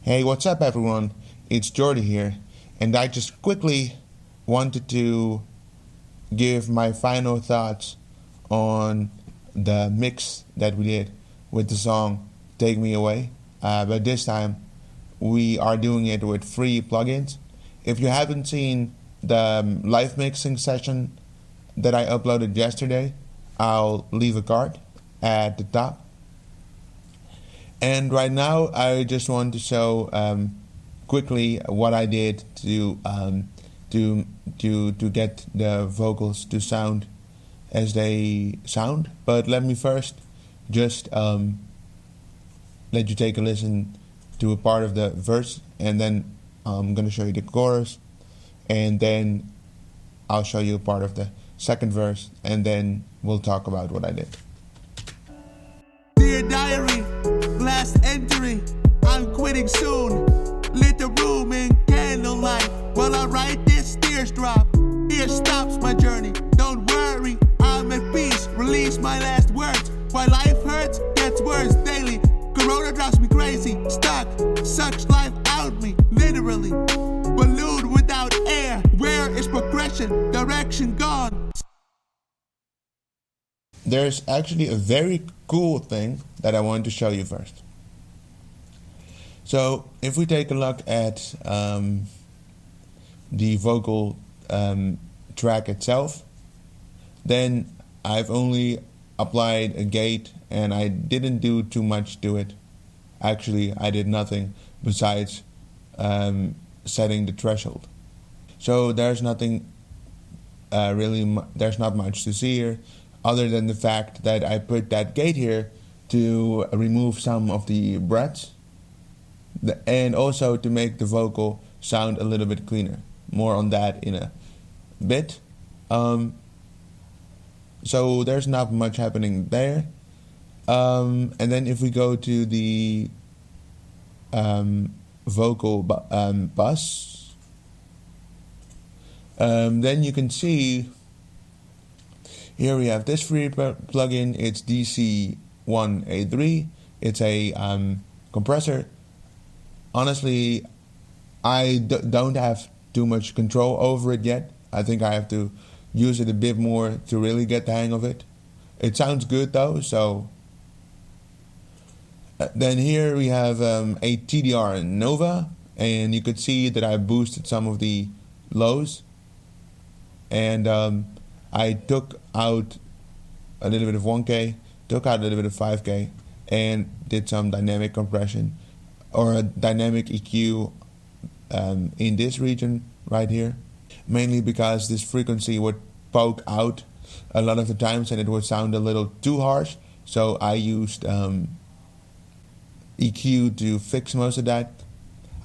Hey, what's up everyone? It's Jordy here, and I just quickly wanted to give my final thoughts on the mix that we did with the song Take Me Away. But this time we are doing it with free plugins. If you haven't seen the live mixing session that I uploaded yesterday, I'll leave a card at the top. And right now I just want to show quickly what I did to get the vocals to sound as they sound. But let me first just let you take a listen to a part of the verse, and then I'm gonna show you the chorus, and then I'll show you a part of the second verse, and then we'll talk about what I did. Dear diary, last entry, I'm quitting soon. Lit the room in candlelight while I write this tears drop. Here stops my journey. Don't worry, I'm at peace. Release my last words. While life hurts, gets worse daily. Corona drives me crazy. Stuck, sucks life out me, literally. Balloon without air. Where is progression? Direction gone. There's actually a very cool thing that I want to show you first. So if we take a look at the vocal track itself, then I've only applied a gate and I didn't do too much to it. Actually, I did nothing besides setting the threshold. So there's nothing there's not much to see here, other than the fact that I put that gate here to remove some of the breaths and also to make the vocal sound a little bit cleaner. More on that in a bit. So there's not much happening there. And then if we go to the vocal bus, then you can see here we have this free plugin. It's DC1A3. It's a compressor. Honestly, I don't have too much control over it yet. I think I have to use it a bit more to really get the hang of it. It sounds good though. So then here we have a TDR Nova, and you could see that I boosted some of the lows, and I took out a little bit of 1K, took out a little bit of 5K, and did some dynamic compression or a dynamic EQ in this region right here, mainly because this frequency would poke out a lot of the times and it would sound a little too harsh. So I used EQ to fix most of that.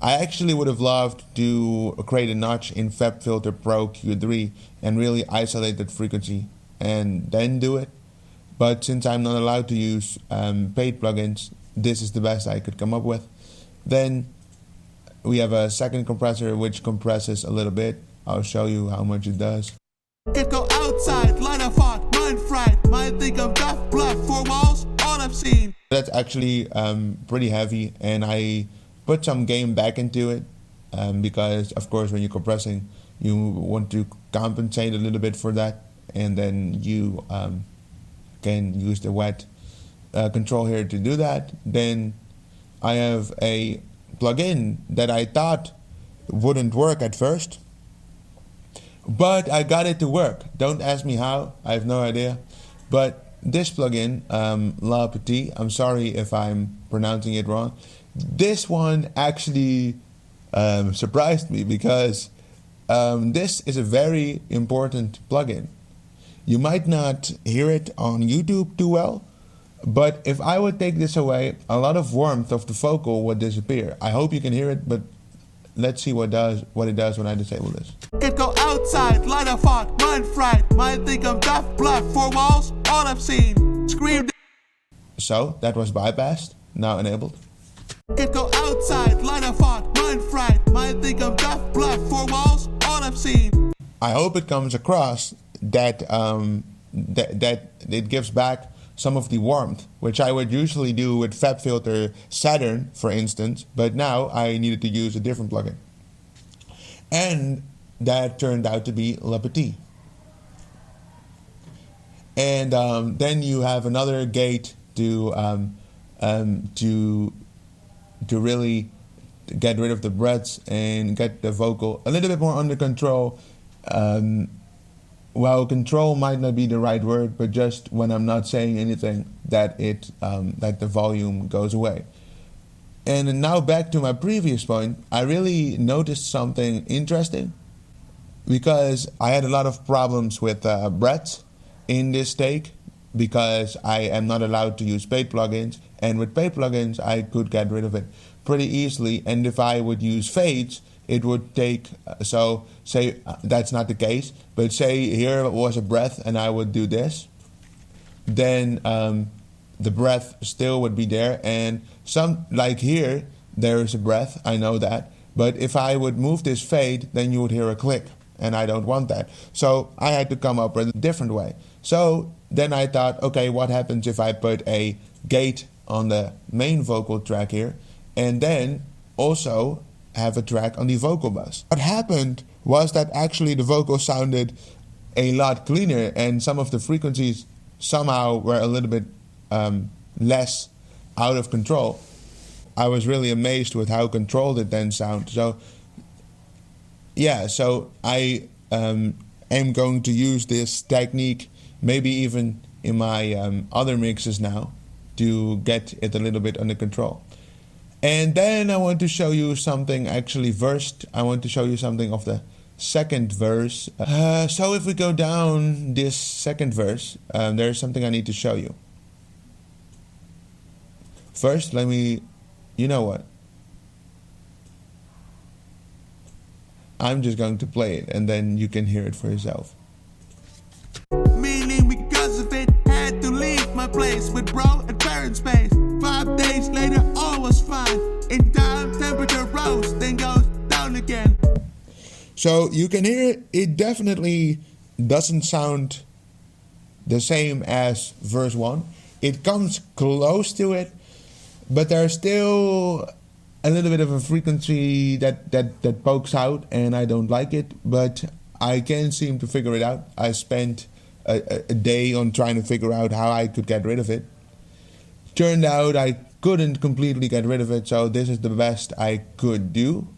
I actually would have loved to create a notch in FabFilter Pro Q3 and really isolate that frequency and then do it. But since I'm not allowed to use paid plugins, this is the best I could come up with. Then we have a second compressor which compresses a little bit. I'll show you how much it does. It go outside, light a fog, mind fright. Might think I'm deaf, blood, four walls, all I've seen. That's actually pretty heavy, and I put some gain back into it because of course when you're compressing you want to compensate a little bit for that, and then you can use the wet control here to do that. Then I have a plugin that I thought wouldn't work at first, but I got it to work. Don't ask me how, I have no idea. But this plugin, LaPetite, I'm sorry if I'm pronouncing it wrong. This one actually surprised me because this is a very important plugin. You might not hear it on YouTube too well, but if I would take this away, a lot of warmth of the vocal would disappear. I hope you can hear it, but let's see what it does when I disable this. It go outside, light a fog, mind fright. Might think I'm deaf, blood, four walls, all I've seen. Screamed. So that was bypassed, now enabled. It go outside, light a fog, mind fright. Might think I'm deaf, blood, four walls, all I've seen. I hope it comes across that that it gives back some of the warmth, which I would usually do with FabFilter Saturn, for instance, but now I needed to use a different plugin. And that turned out to be LaPetite. And then you have another gate to really get rid of the breaths and get the vocal a little bit more under control. Well, control might not be the right word, but just when I'm not saying anything, that that the volume goes away. And now back to my previous point, I really noticed something interesting, because I had a lot of problems with breaths in this take, because I am not allowed to use paid plugins, and with paid plugins I could get rid of it pretty easily. And if I would use fades, it would take, so say that's not the case, but say here was a breath and I would do this, then the breath still would be there, and some, like here, there is a breath, I know that, but if I would move this fade, then you would hear a click, and I don't want that. So I had to come up with a different way. So then I thought, okay, what happens if I put a gate on the main vocal track here, and then also have a track on the vocal bus? What happened was that actually the vocal sounded a lot cleaner, and some of the frequencies somehow were a little bit less out of control. I was really amazed with how controlled it then sounded. So yeah, so I am going to use this technique maybe even in my other mixes now to get it a little bit under control. And then I want to show you something actually first. I want to show you something of the second verse. So if we go down this second verse, there's something I need to show you. First, let me, you know what? I'm just going to play it and then you can hear it for yourself. Meaning because of it, had to leave my place with bro and parent space. 5 days later, all was fine. In time, temperature rose, then goes down again. So you can hear it definitely doesn't sound the same as verse 1. It comes close to it, but there's still a little bit of a frequency that pokes out, and I don't like it, but I can't seem to figure it out. I spent a day on trying to figure out how I could get rid of it. Turned out I couldn't completely get rid of it, so this is the best I could do.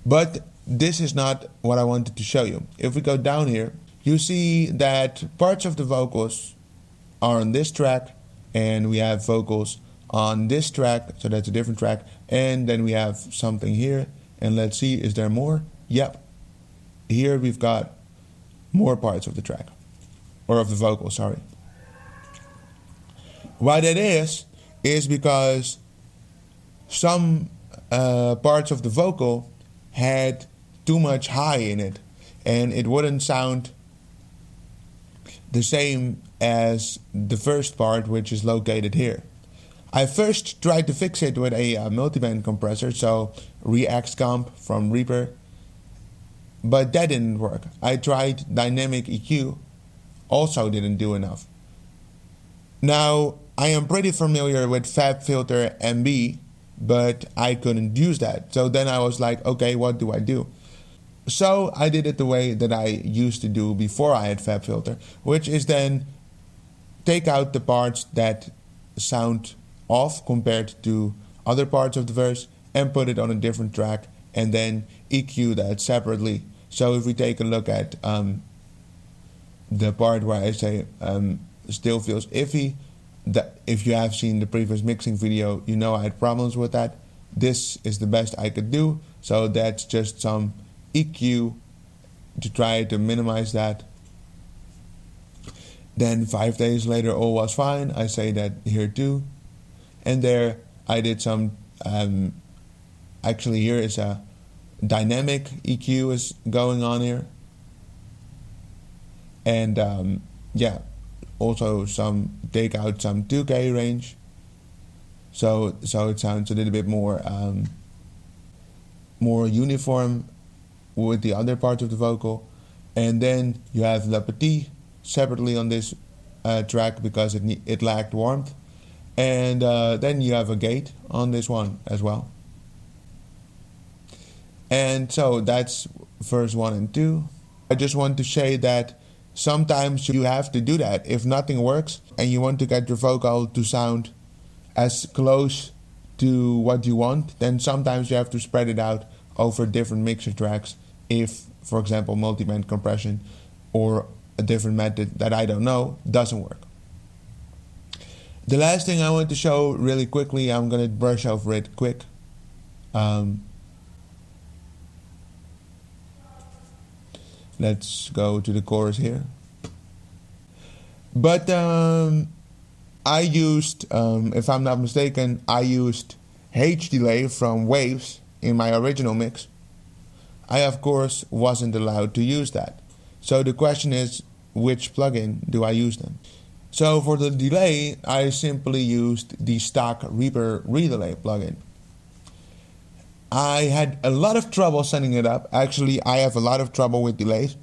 But this is not what I wanted to show you. If we go down here, you see that parts of the vocals are on this track, and we have vocals on this track, so that's a different track, and then we have something here, and let's see, is there more? Yep. Here we've got more parts of the track, or of the vocal, sorry. Why that is because some parts of the vocal had too much high in it, and it wouldn't sound the same as the first part, which is located here. I first tried to fix it with a multiband compressor, so Re-X-Comp from Reaper, but that didn't work. I tried dynamic EQ, also didn't do enough. Now, I am pretty familiar with FabFilter MB, but I couldn't use that. So then I was like, okay, what do I do? So I did it the way that I used to do before I had FabFilter, which is then take out the parts that sound off compared to other parts of the verse and put it on a different track, and then EQ that separately. So if we take a look at the part where I say still feels iffy, that if you have seen the previous mixing video, you know I had problems with that. This is the best I could do, so that's just some EQ to try to minimize that. Then 5 days later, all was fine. I say that here too. And there I did some, actually here is a dynamic EQ is going on here. And yeah, also take out some 2K range. So it sounds a little bit more more uniform with the other parts of the vocal. And then you have LaPetite separately on this track because it lacked warmth. And then you have a gate on this one as well. And so that's verse 1 and 2. I just want to say that sometimes you have to do that. If nothing works and you want to get your vocal to sound as close to what you want, then sometimes you have to spread it out over different mixer tracks if, for example, multiband compression or a different method that I don't know doesn't work. The last thing I want to show really quickly, I'm going to brush over it quick. Let's go to the chorus here. But I used, if I'm not mistaken, I used H delay from Waves in my original mix. I, of course, wasn't allowed to use that. So the question is, which plugin do I use then? So for the delay, I simply used the stock Reaper redelay plugin. I had a lot of trouble setting it up. Actually, I have a lot of trouble with delays.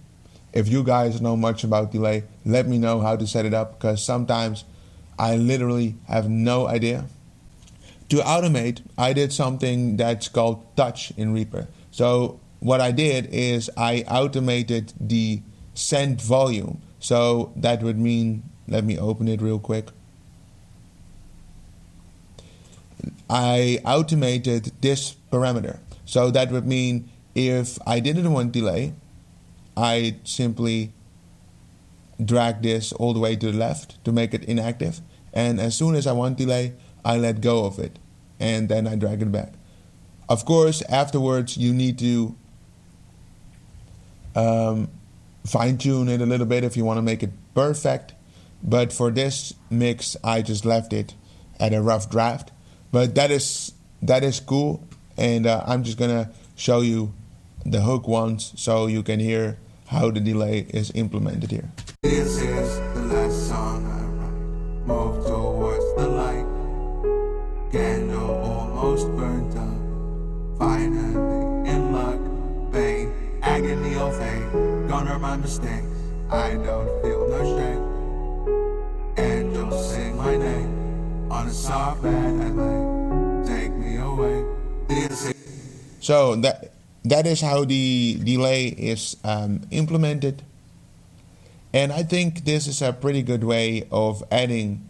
If you guys know much about delay, let me know how to set it up, because sometimes I literally have no idea. To automate, I did something that's called touch in Reaper. So what I did is I automated the send volume. So that would mean, let me open it real quick. I automated this parameter. So that would mean if I didn't want delay, I simply drag this all the way to the left to make it inactive. And as soon as I want delay, I let go of it. And then I drag it back. Of course, afterwards, you need to fine-tune it a little bit if you want to make it perfect. But for this mix, I just left it at a rough draft. But that is cool, and I'm just gonna show you the hook once so you can hear how the delay is implemented here. This is the last song I write. Move towards the light. Candle almost burnt up. Finally in luck. Pain, agony of pain. Gonna my mistakes. I don't feel no shame. Angels sing my name. On a soft bed at night, take me away. So that is how the delay is implemented, and I think this is a pretty good way of adding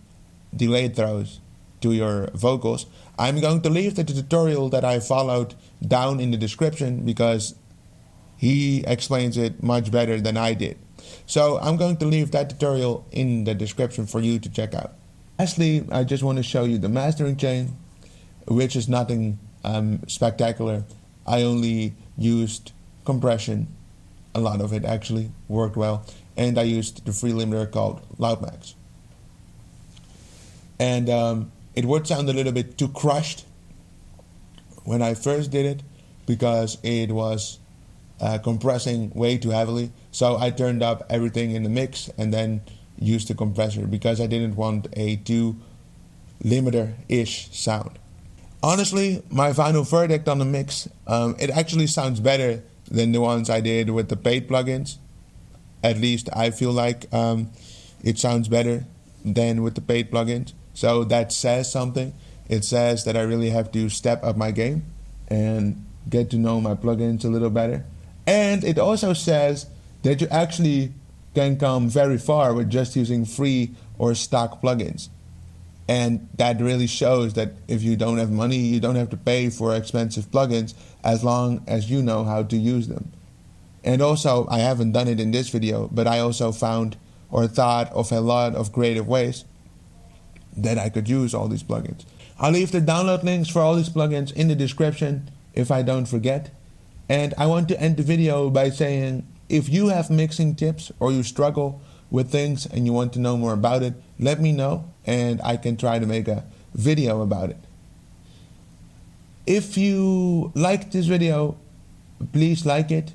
delay throws to your vocals. I'm going to leave the tutorial that I followed down in the description because he explains it much better than I did. So I'm going to leave that tutorial in the description for you to check out. Lastly, I just want to show you the mastering chain, which is nothing spectacular. I only used compression. A lot of it actually worked well. And I used the free limiter called Loudmax. And it would sound a little bit too crushed when I first did it because it was compressing way too heavily. So I turned up everything in the mix and then used the compressor because I didn't want a too limiter-ish sound. Honestly, my final verdict on the mix, it actually sounds better than the ones I did with the paid plugins. At least I feel like it sounds better than with the paid plugins. So that says something. It says that I really have to step up my game and get to know my plugins a little better. And it also says that you actually can come very far with just using free or stock plugins. And that really shows that if you don't have money, you don't have to pay for expensive plugins as long as you know how to use them. And also, I haven't done it in this video, but I also found or thought of a lot of creative ways that I could use all these plugins. I'll leave the download links for all these plugins in the description if I don't forget. And I want to end the video by saying, if you have mixing tips or you struggle with things and you want to know more about it, let me know and I can try to make a video about it. If you liked this video, please like it.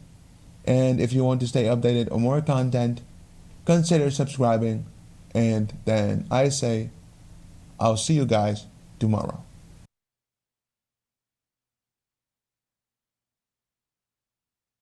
And if you want to stay updated on more content, consider subscribing. And then I say, I'll see you guys tomorrow.